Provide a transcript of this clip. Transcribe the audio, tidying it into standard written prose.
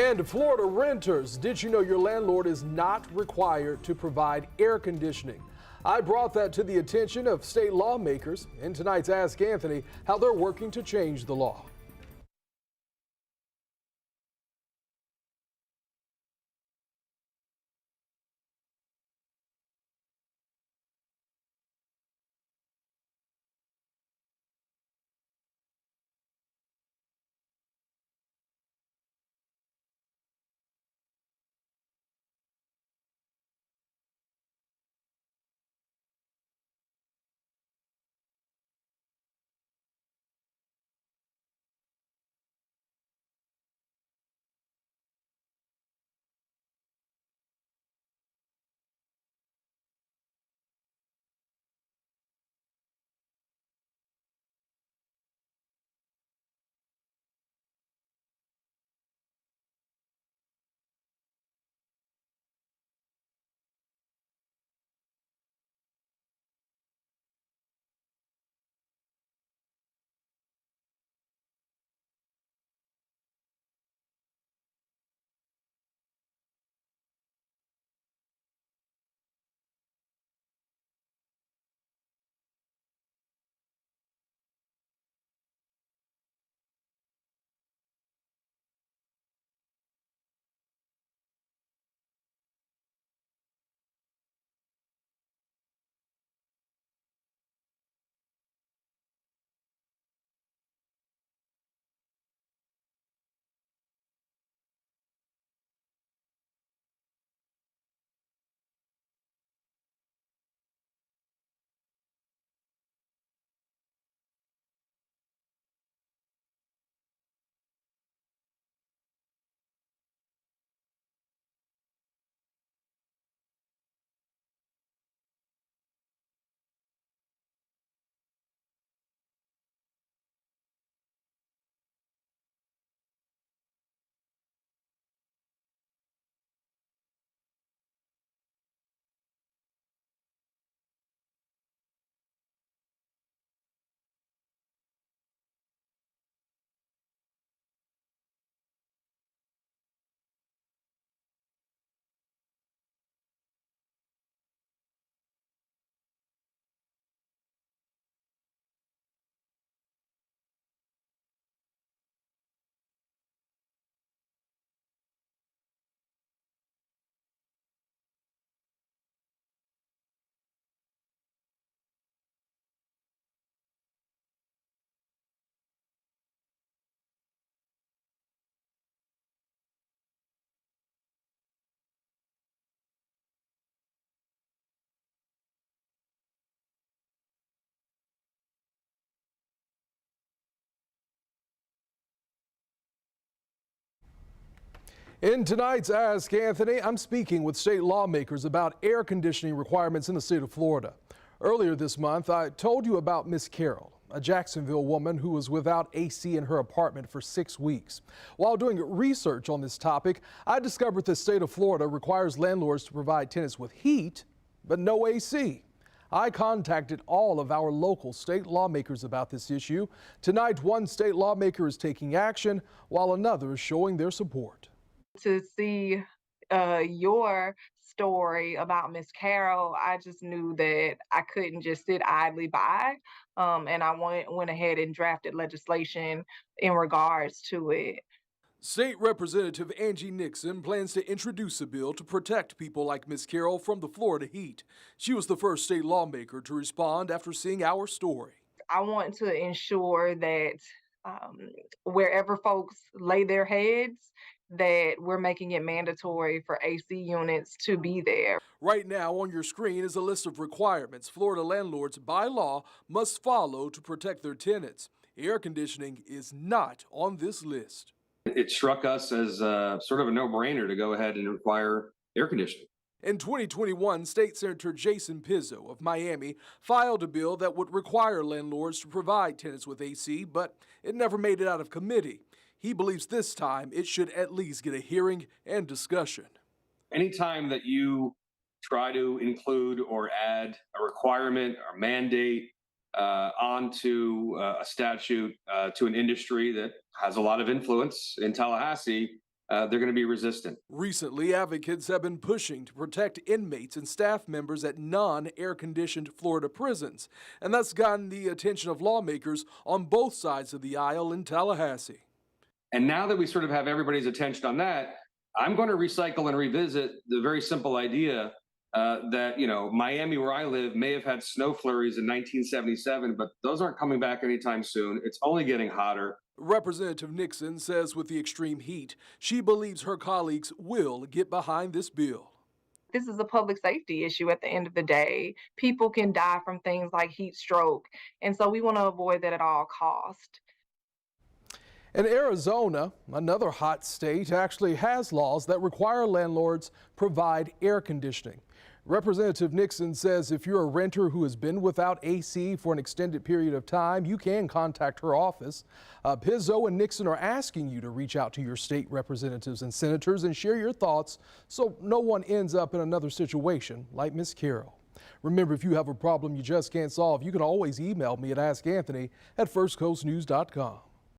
And Florida renters, did you know your landlord is not required to provide air conditioning? I brought that to the attention of state lawmakers in tonight's Ask Anthony, how they're working to change the law. In tonight's Ask Anthony, I'm speaking with state lawmakers about air conditioning requirements in the state of Florida. Earlier this month, I told you about Miss Carol, a Jacksonville woman who was without AC in her apartment for 6 weeks. While doing research on this topic, I discovered the state of Florida requires landlords to provide tenants with heat, but no AC. I contacted all of our local state lawmakers about this issue. Tonight, one state lawmaker is taking action while another is showing their support. To see your story about Miss Carol, I just knew that I couldn't just sit idly by, and I went ahead and drafted legislation in regards to it. State Representative Angie Nixon plans to introduce a bill to protect people like Miss Carol from the Florida heat. She was the first state lawmaker to respond after seeing our story. I want to ensure that wherever folks lay their heads, that we're making it mandatory for AC units to be there. Right now on your screen is a list of requirements Florida landlords by law must follow to protect their tenants. Air conditioning is not on this list. It struck us as sort of a no-brainer to go ahead and require air conditioning. In 2021, State Senator Jason Pizzo of Miami filed a bill that would require landlords to provide tenants with AC, but it never made it out of committee. He believes this time it should at least get a hearing and discussion. Anytime that you try to include or add a requirement or mandate onto a statute to an industry that has a lot of influence in Tallahassee, they're going to be resistant. Recently, advocates have been pushing to protect inmates and staff members at non-air-conditioned Florida prisons, and that's gotten the attention of lawmakers on both sides of the aisle in Tallahassee. And now that we sort of have everybody's attention on that, I'm going to recycle and revisit the very simple idea that, Miami, where I live, may have had snow flurries in 1977, but those aren't coming back anytime soon. It's only getting hotter. Representative Nixon says with the extreme heat, she believes her colleagues will get behind this bill. This is a public safety issue at the end of the day. People can die from things like heat stroke, and so we want to avoid that at all costs. And Arizona, another hot state, actually has laws that require landlords provide air conditioning. Representative Nixon says if you're a renter who has been without AC for an extended period of time, you can contact her office. Pizzo and Nixon are asking you to reach out to your state representatives and senators and share your thoughts so no one ends up in another situation like Miss Carroll. Remember, if you have a problem you just can't solve, you can always email me at AskAnthony@firstcoastnews.com.